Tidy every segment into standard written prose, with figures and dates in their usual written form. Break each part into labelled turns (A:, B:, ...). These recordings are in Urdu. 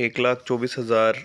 A: 1,24,000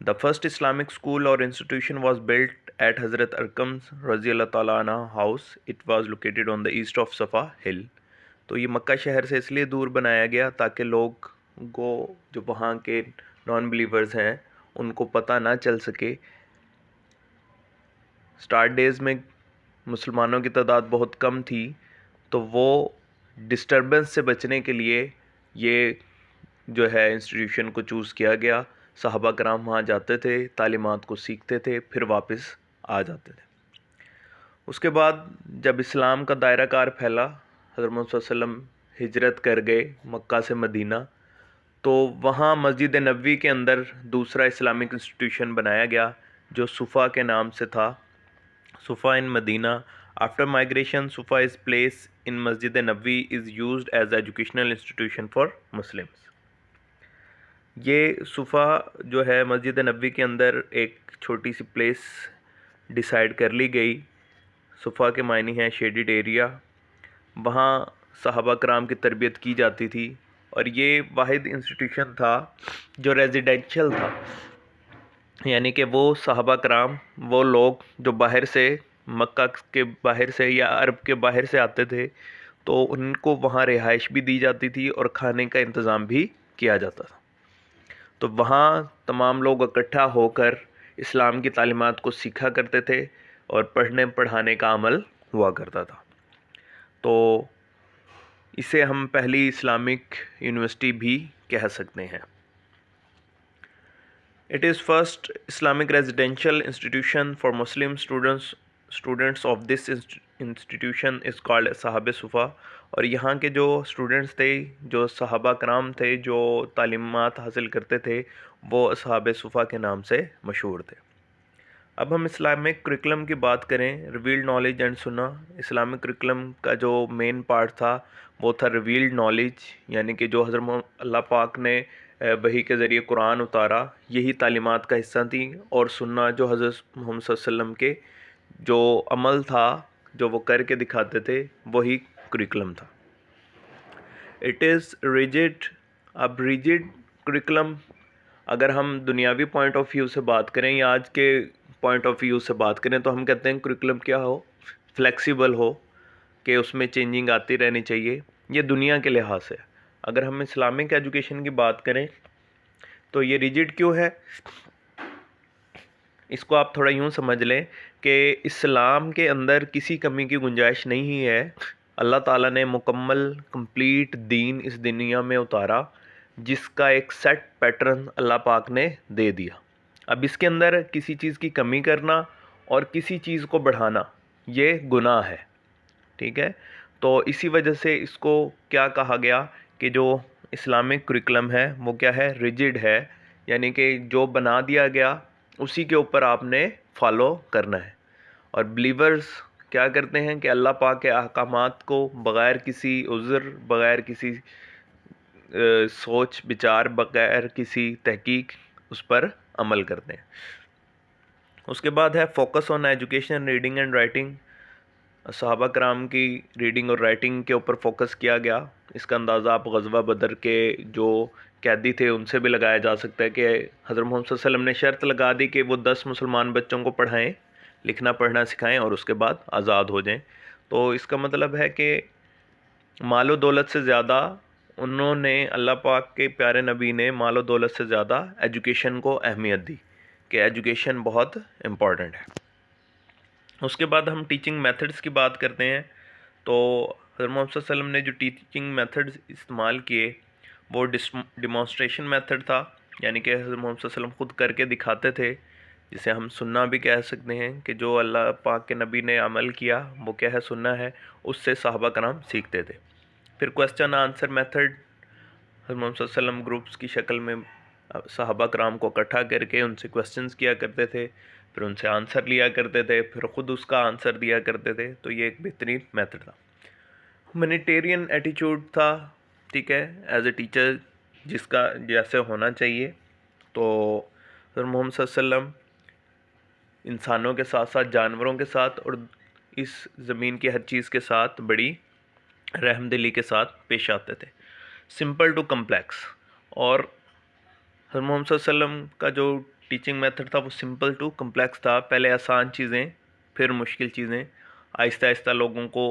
A: The first Islamic school or institution was built at Hazrat Arqam's Raziyallahu Ta'ala anha house. It was located on the east of Safa hill. تو یہ مکہ شہر سے اس لیے دور بنایا گیا تاکہ لوگ کو جو وہاں کے نان بلیورز ہیں ان کو پتہ نہ چل سکے. سٹارٹ ڈیز میں مسلمانوں کی تعداد بہت کم تھی تو وہ ڈسٹربنس سے بچنے کے لیے یہ جو ہے انسٹیٹیوشن کو چوز کیا گیا. صحابہ کرام وہاں جاتے تھے، تعلیمات کو سیکھتے تھے، پھر واپس آ جاتے تھے. اس کے بعد جب اسلام کا دائرہ کار پھیلا، حضرت محمد صلی اللہ علیہ وسلم ہجرت کر گئے مکہ سے مدینہ، تو وہاں مسجد نبوی کے اندر دوسرا اسلامک انسٹیٹیوشن بنایا گیا جو صفا کے نام سے تھا. صفا ان مدینہ. آفٹر مائگریشن صفا is place in Masjid Nabawi is used as educational institution for Muslims. یہ صفا جو ہے مسجد نبوی کے اندر ایک چھوٹی سی پلیس ڈیسائیڈ کر لی گئی. صفا کے معنی ہے شیڈڈ ایریا. وہاں صحابہ کرام کی تربیت کی جاتی تھی اور یہ واحد انسٹیٹیوشن تھا جو ریزیڈینشل تھا، یعنی کہ وہ صحابہ کرام، وہ لوگ جو باہر سے، مکہ کے باہر سے یا عرب کے باہر سے آتے تھے تو ان کو وہاں رہائش بھی دی جاتی تھی اور کھانے کا انتظام بھی کیا جاتا تھا. تو وہاں تمام لوگ اکٹھا ہو کر اسلام کی تعلیمات کو سیکھا کرتے تھے اور پڑھنے پڑھانے کا عمل ہوا کرتا تھا. تو اسے ہم پہلی اسلامک یونیورسٹی بھی کہہ سکتے ہیں. It is first Islamic residential institution for Muslim students. Students of this institution is called صحاب صفا. اور یہاں کے جو اسٹوڈنٹس تھے، جو صحابہ کرام تھے، جو تعلیمات حاصل کرتے تھے، وہ اصحاب صفا کے نام سے مشہور تھے. اب ہم اسلامک کریکلم کی بات کریں. ریویلڈ نالج اینڈ سنہ. اسلامک کریکلم کا جو مین پارٹ تھا وہ تھا ریویلڈ نالج، یعنی کہ جو حضرت اللہ پاک نے وحی کے ذریعے قرآن اتارا، یہی تعلیمات کا حصہ تھیں. اور سنہ جو حضرت محمد صلی اللہ علیہ وسلم کے جو عمل تھا، جو وہ کر کے دکھاتے تھے، وہی کریکلم تھا. It is rigid. اب ریجڈ کریکلم اگر ہم دنیاوی پوائنٹ آف ویو سے بات کریں یا آج کے پوائنٹ آف ویو سے بات کریں تو ہم کہتے ہیں کریکلم کیا ہو، فلیکسیبل ہو، کہ اس میں چینجنگ آتی رہنی چاہیے. یہ دنیا کے لحاظ سے. اگر ہم اسلامک ایجوکیشن کی بات کریں تو یہ ریجڈ کیوں ہے؟ اس کو آپ تھوڑا یوں سمجھ لیں کہ اسلام کے اندر کسی کمی کی گنجائش نہیں ہے. اللہ تعالیٰ نے مکمل کمپلیٹ دین اس دنیا میں اتارا جس کا ایک سیٹ پیٹرن اللہ پاک نے دے دیا. اب اس کے اندر کسی چیز کی کمی کرنا اور کسی چیز کو بڑھانا یہ گناہ ہے. ٹھیک ہے، تو اسی وجہ سے اس کو کیا کہا گیا کہ جو اسلامک کریکلم ہے وہ کیا ہے؟ ریجڈ ہے. یعنی کہ جو بنا دیا گیا اسی کے اوپر آپ نے فالو کرنا ہے. اور بلیورز کیا کرتے ہیں کہ اللہ پاک کے احکامات کو بغیر کسی عذر، بغیر کسی سوچ بچار، بغیر کسی تحقیق اس پر عمل کرتے ہیں. اس کے بعد ہے focus on education, reading and writing. صحابہ کرام کی ریڈنگ اور رائٹنگ کے اوپر فوکس کیا گیا. اس کا اندازہ آپ غزوہ بدر کے جو قیدی تھے ان سے بھی لگایا جا سکتا ہے کہ حضرت محمد صلی اللہ علیہ وسلم نے شرط لگا دی کہ وہ 10 مسلمان بچوں کو پڑھائیں، لکھنا پڑھنا سکھائیں اور اس کے بعد آزاد ہو جائیں. تو اس کا مطلب ہے کہ مال و دولت سے زیادہ انہوں نے، اللہ پاک کے پیارے نبی نے مال و دولت سے زیادہ ایجوکیشن کو اہمیت دی کہ ایجوکیشن بہت امپورٹنٹ ہے. اس کے بعد ہم ٹیچنگ میتھڈز کی بات کرتے ہیں. تو حضرت محمد صلی اللہ علیہ وسلم نے جو ٹیچنگ میتھڈز استعمال کیے وہ ڈیمانسٹریشن میتھڈ تھا، یعنی کہ حضرت محمد صلی اللہ علیہ وسلم خود کر کے دکھاتے تھے، جسے ہم سننا بھی کہہ سکتے ہیں کہ جو اللہ پاک کے نبی نے عمل کیا وہ کیا ہے؟ سننا ہے. اس سے صحابہ کرام سیکھتے تھے. پھر کوسچن آنسر میتھڈ. حضرت محمد صلی اللہ علیہ وسلم گروپس کی شکل میں صحابہ کرام کو اکٹھا کر کے ان سے کوسچنز کیا کرتے تھے، پھر ان سے آنسر لیا کرتے تھے، پھر خود اس کا آنسر دیا کرتے تھے. تو یہ ایک بہترین میتھڈ تھا. ہیومینیٹیرین ایٹیچیوڈ تھا، ٹھیک ہے، ایز اے ٹیچر جس کا جیسے ہونا چاہیے. تو حضرت محمد صلی اللہ علیہ وسلم انسانوں کے ساتھ ساتھ جانوروں کے ساتھ اور اس زمین کی ہر چیز کے ساتھ بڑی رحم دلی کے ساتھ پیش آتے تھے. Simple to complex. اور حضرت محمد صلی اللہ علیہ وسلم کا جو ٹیچنگ میتھڈ تھا وہ سمپل ٹو کمپلیکس تھا. پہلے آسان چیزیں پھر مشکل چیزیں، آہستہ آہستہ لوگوں کو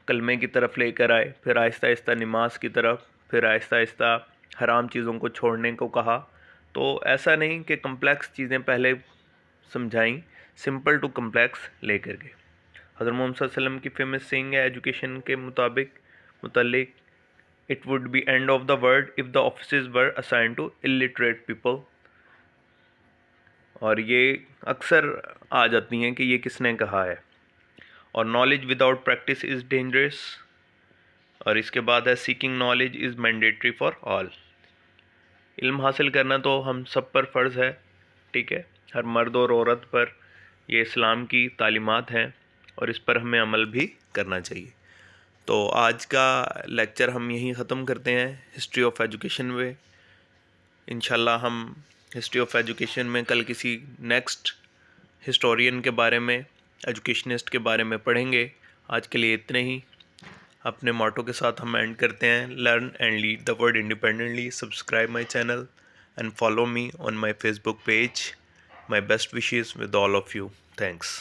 A: کلمے کی طرف لے کر آئے، پھر آہستہ آہستہ نماز کی طرف، پھر آہستہ آہستہ حرام چیزوں کو چھوڑنے کو کہا. تو ایسا نہیں کہ کمپلیکس چیزیں پہلے سمجھائیں، سمپل ٹو کمپلیکس لے کر گئے. حضرت محمد صلی اللہ علیہ وسلم کی فیمس سینگ ہے ایجوکیشن کے متعلق it would be end of the world if the officers were assign to illiterate people. اور یہ اکثر آ جاتی ہیں کہ یہ کس نے کہا ہے. اور knowledge without practice is dangerous. اور اس کے بعد ہے seeking knowledge is mandatory for all. علم حاصل کرنا تو ہم سب پر فرض ہے، ٹھیک ہے، ہر مرد اور عورت پر. یہ اسلام کی تعلیمات ہیں اور اس پر ہمیں عمل بھی کرنا چاہیے. تو آج کا لیکچر ہم یہیں ختم کرتے ہیں ہسٹری آف ایجوکیشن میں. انشاءاللہ ہم ہسٹری آف ایجوکیشن میں کل کسی نیکسٹ ہسٹورین کے بارے میں، ایجوکیشنسٹ کے بارے میں پڑھیں گے. آج کے لیے اتنے ہی. اپنے موٹو کے ساتھ ہم اینڈ کرتے ہیں، learn and lead the world independently. Subscribe my channel and follow me on my Facebook page. My best wishes with all of you. Thanks.